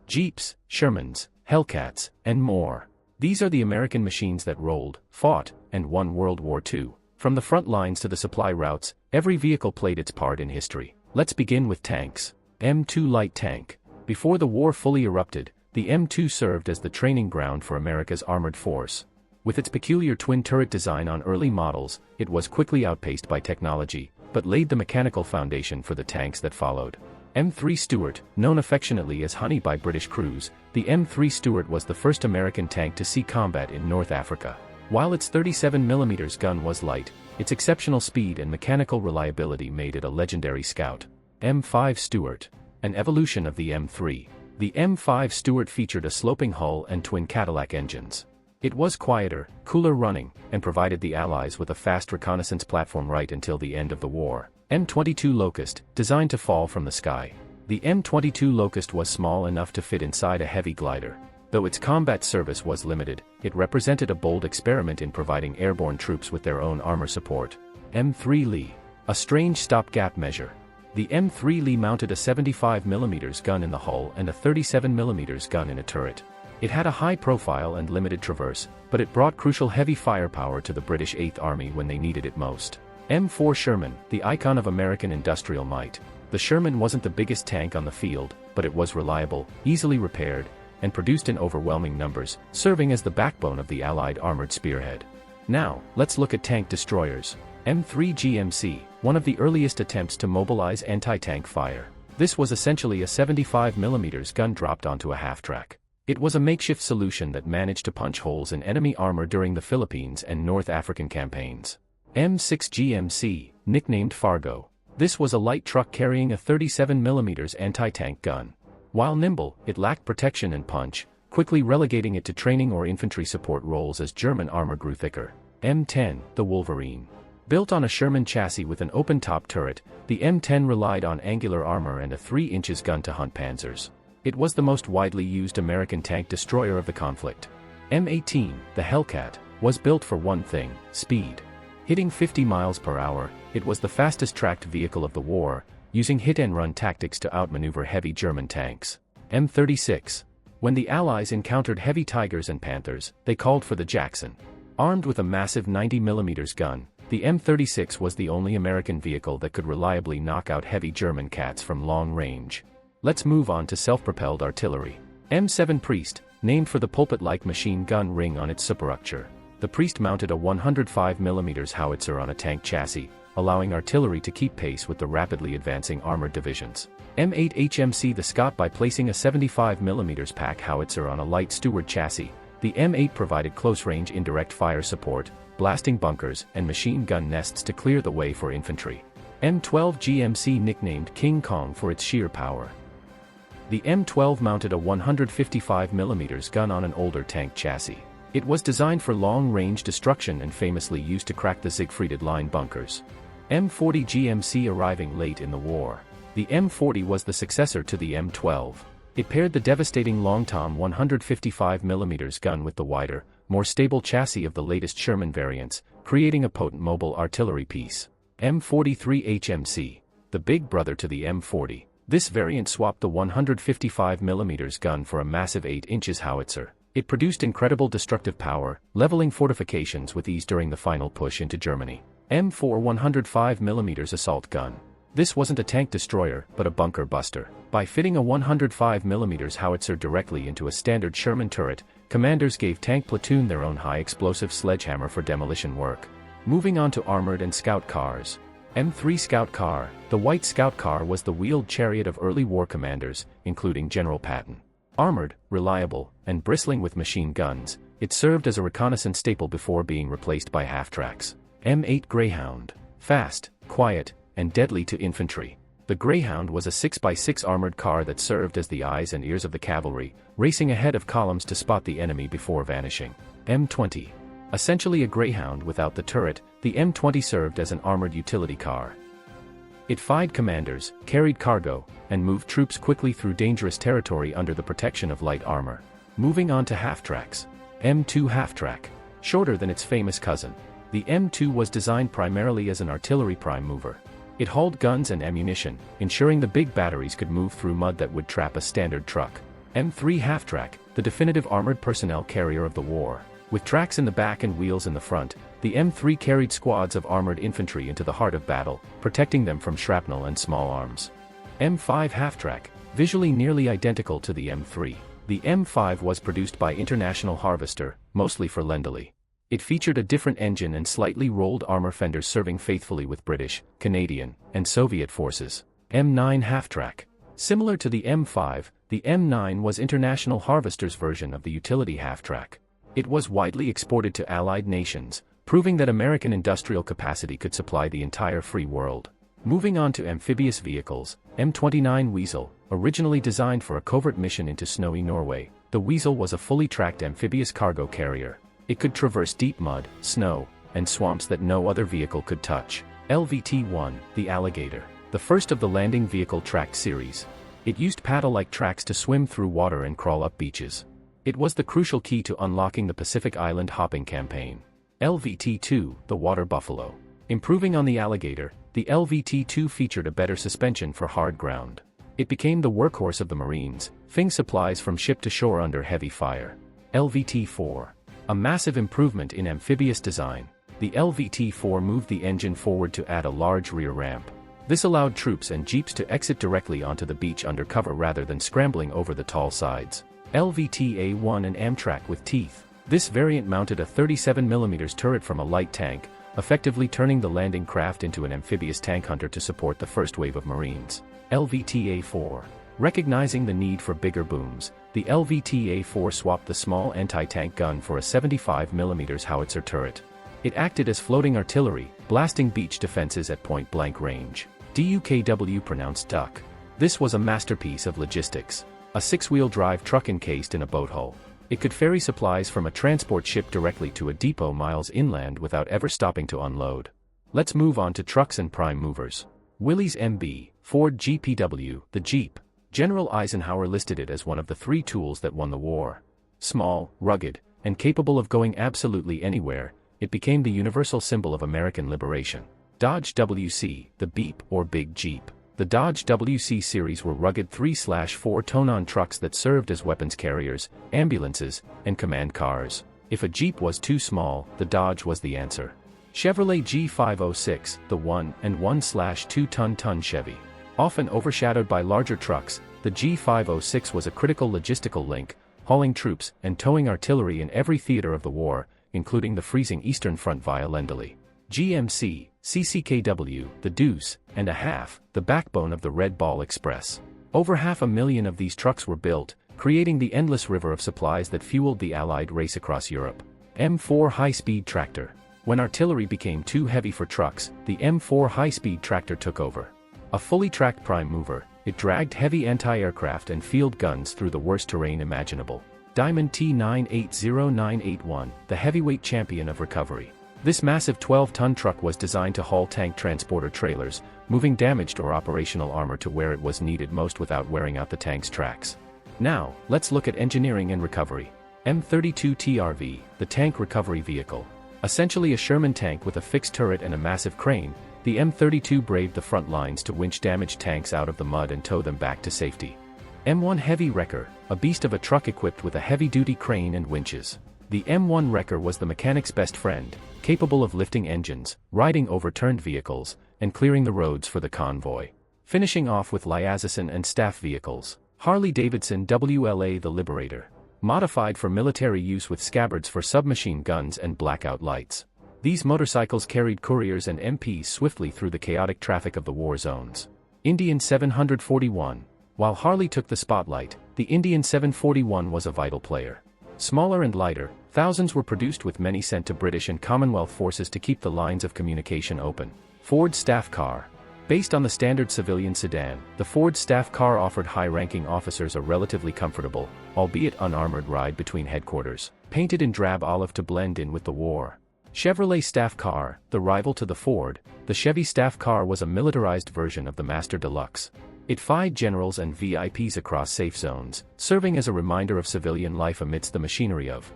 Jeeps, Shermans, Hellcats, and more. These are the American machines that rolled, fought, and won World War II. From the front lines to the supply routes, every vehicle played its part in history. Let's begin with tanks. M2 Light Tank. Before the war fully erupted, the M2 served as the training ground for America's armored force. With its peculiar twin-turret design on early models, it was quickly outpaced by technology, but laid the mechanical foundation for the tanks that followed. M3 Stuart, known affectionately as Honey by British crews, the M3 Stuart was the first American tank to see combat in North Africa. While its 37mm gun was light, its exceptional speed and mechanical reliability made it a legendary scout. M5 Stuart. An evolution of the M3. The M5 Stuart featured a sloping hull and twin Cadillac engines. It was quieter, cooler running, and provided the Allies with a fast reconnaissance platform right until the end of the war. M22 Locust, designed to fall from the sky. The M22 Locust was small enough to fit inside a heavy glider. Though its combat service was limited, it represented a bold experiment in providing airborne troops with their own armor support. M3 Lee. A strange stopgap measure. The M3 Lee mounted a 75mm gun in the hull and a 37mm gun in a turret. It had a high profile and limited traverse, but it brought crucial heavy firepower to the British 8th Army when they needed it most. M4 Sherman, the icon of American industrial might. The Sherman wasn't the biggest tank on the field, but it was reliable, easily repaired, and produced in overwhelming numbers, serving as the backbone of the Allied armored spearhead. Now, let's look at tank destroyers. M3 GMC, one of the earliest attempts to mobilize anti-tank fire. This was essentially a 75mm gun dropped onto a half-track. It was a makeshift solution that managed to punch holes in enemy armor during the Philippines and North African campaigns. M6 GMC, nicknamed Fargo. This was a light truck carrying a 37mm anti-tank gun. While nimble, it lacked protection and punch, quickly relegating it to training or infantry support roles as German armor grew thicker. M10, the Wolverine. Built on a Sherman chassis with an open-top turret, the M10 relied on angular armor and a 3-inch gun to hunt panzers. It was the most widely used American tank destroyer of the conflict. M18, the Hellcat, was built for one thing: speed. Hitting 50 miles per hour, it was the fastest tracked vehicle of the war, using hit-and-run tactics to outmaneuver heavy German tanks. M36. When the Allies encountered heavy Tigers and Panthers, they called for the Jackson. Armed with a massive 90mm gun, the M36 was the only American vehicle that could reliably knock out heavy German Cats from long range. Let's move on to self-propelled artillery. M7 Priest, named for the pulpit-like machine gun ring on its superstructure. The Priest mounted a 105mm howitzer on a tank chassis, allowing artillery to keep pace with the rapidly advancing armored divisions. M8 HMC the Scott. By placing a 75mm pack howitzer on a light Stewart chassis, the M8 provided close-range indirect fire support, blasting bunkers and machine gun nests to clear the way for infantry. M12 GMC, nicknamed King Kong for its sheer power. The M12 mounted a 155mm gun on an older tank chassis. It was designed for long-range destruction and famously used to crack the Siegfried Line bunkers. M40 GMC, arriving late in the war. The M40 was the successor to the M12. It paired the devastating Long-Tom 155mm gun with the wider, more stable chassis of the latest Sherman variants, creating a potent mobile artillery piece. M43 HMC, the big brother to the M40. This variant swapped the 155mm gun for a massive 8-inch howitzer. It produced incredible destructive power, leveling fortifications with ease during the final push into Germany. M4 105mm assault gun. This wasn't a tank destroyer, but a bunker buster. By fitting a 105mm howitzer directly into a standard Sherman turret, commanders gave tank platoon their own high-explosive sledgehammer for demolition work. Moving on to armored and scout cars. M3 Scout Car. The White Scout Car was the wheeled chariot of early war commanders, including General Patton. Armored, reliable, and bristling with machine guns, it served as a reconnaissance staple before being replaced by half-tracks. M8 Greyhound. Fast, quiet, and deadly to infantry. The Greyhound was a 6x6 armored car that served as the eyes and ears of the cavalry, racing ahead of columns to spot the enemy before vanishing. M20. Essentially a Greyhound without the turret, the M20 served as an armored utility car. It fied commanders, carried cargo, and moved troops quickly through dangerous territory under the protection of light armor. Moving on to half-tracks. M2 Half-track. Shorter than its famous cousin, the M2 was designed primarily as an artillery prime mover. It hauled guns and ammunition, ensuring the big batteries could move through mud that would trap a standard truck. M3 Halftrack, the definitive armored personnel carrier of the war. With tracks in the back and wheels in the front, the M3 carried squads of armored infantry into the heart of battle, protecting them from shrapnel and small arms. M5 Halftrack, visually nearly identical to the M3. The M5 was produced by International Harvester, mostly for Lendlease. It featured a different engine and slightly rolled armor fenders serving faithfully with British, Canadian, and Soviet forces. M9 Halftrack. Similar to the M5, the M9 was International Harvester's version of the utility half-track. It was widely exported to Allied nations, proving that American industrial capacity could supply the entire free world. Moving on to amphibious vehicles, M29 Weasel, originally designed for a covert mission into snowy Norway, the Weasel was a fully tracked amphibious cargo carrier. It could traverse deep mud, snow, and swamps that no other vehicle could touch. LVT-1, the Alligator, the first of the landing vehicle tracked series. It used paddle-like tracks to swim through water and crawl up beaches. It was the crucial key to unlocking the Pacific Island hopping campaign. LVT-2, the Water Buffalo. Improving on the Alligator, the LVT-2 featured a better suspension for hard ground. It became the workhorse of the Marines, fing supplies from ship to shore under heavy fire. LVT-4. A massive improvement in amphibious design, the LVT-4 moved the engine forward to add a large rear ramp. This allowed troops and jeeps to exit directly onto the beach under cover rather than scrambling over the tall sides. LVT-A1 and Amtrak with teeth. This variant mounted a 37mm turret from a light tank, effectively turning the landing craft into an amphibious tank hunter to support the first wave of Marines. LVT-A4. Recognizing the need for bigger booms, the LVT-A4 swapped the small anti-tank gun for a 75mm howitzer turret. It acted as floating artillery, blasting beach defenses at point-blank range. DUKW pronounced duck. This was a masterpiece of logistics. A six-wheel drive truck encased in a boat hull. It could ferry supplies from a transport ship directly to a depot miles inland without ever stopping to unload. Let's move on to trucks and prime movers. Willys MB, Ford GPW, the Jeep. General Eisenhower listed it as one of the three tools that won the war. Small, rugged, and capable of going absolutely anywhere, it became the universal symbol of American liberation. Dodge WC, the Beep or Big Jeep. The Dodge WC series were rugged 3/4 tonneau trucks that served as weapons carriers, ambulances, and command cars. If a Jeep was too small, the Dodge was the answer. Chevrolet G506, the 1 and 1/2 ton Chevy. Often overshadowed by larger trucks, the G506 was a critical logistical link, hauling troops and towing artillery in every theater of the war, including the freezing Eastern Front via Lendlease. GMC, CCKW, the Deuce, and a Half, the backbone of the Red Ball Express. Over 500,000 of these trucks were built, creating the endless river of supplies that fueled the Allied race across Europe. M4 high-speed tractor. When artillery became too heavy for trucks, the M4 high-speed tractor took over. A fully tracked prime mover, it dragged heavy anti-aircraft and field guns through the worst terrain imaginable. Diamond T980981, the heavyweight champion of recovery. This massive 12-ton truck was designed to haul tank transporter trailers, moving damaged or operational armor to where it was needed most without wearing out the tank's tracks. Now, let's look at engineering and recovery. M32 TRV, the tank recovery vehicle. Essentially a Sherman tank with a fixed turret and a massive crane, the M32 braved the front lines to winch damaged tanks out of the mud and tow them back to safety. M1 Heavy Wrecker, a beast of a truck equipped with a heavy-duty crane and winches. The M1 Wrecker was the mechanic's best friend, capable of lifting engines, riding overturned vehicles, and clearing the roads for the convoy. Finishing off with liaison and staff vehicles. Harley-Davidson WLA the Liberator. Modified for military use with scabbards for submachine guns and blackout lights. These motorcycles carried couriers and MPs swiftly through the chaotic traffic of the war zones. Indian 741. While Harley took the spotlight, the Indian 741 was a vital player. Smaller and lighter, thousands were produced with many sent to British and Commonwealth forces to keep the lines of communication open. Ford Staff Car. Based on the standard civilian sedan, the Ford Staff Car offered high-ranking officers a relatively comfortable, albeit unarmored ride between headquarters, painted in drab olive to blend in with the war. Chevrolet Staff Car, the rival to the Ford, the Chevy Staff Car was a militarized version of the Master Deluxe. It fied generals and VIPs across safe zones, serving as a reminder of civilian life amidst the machinery of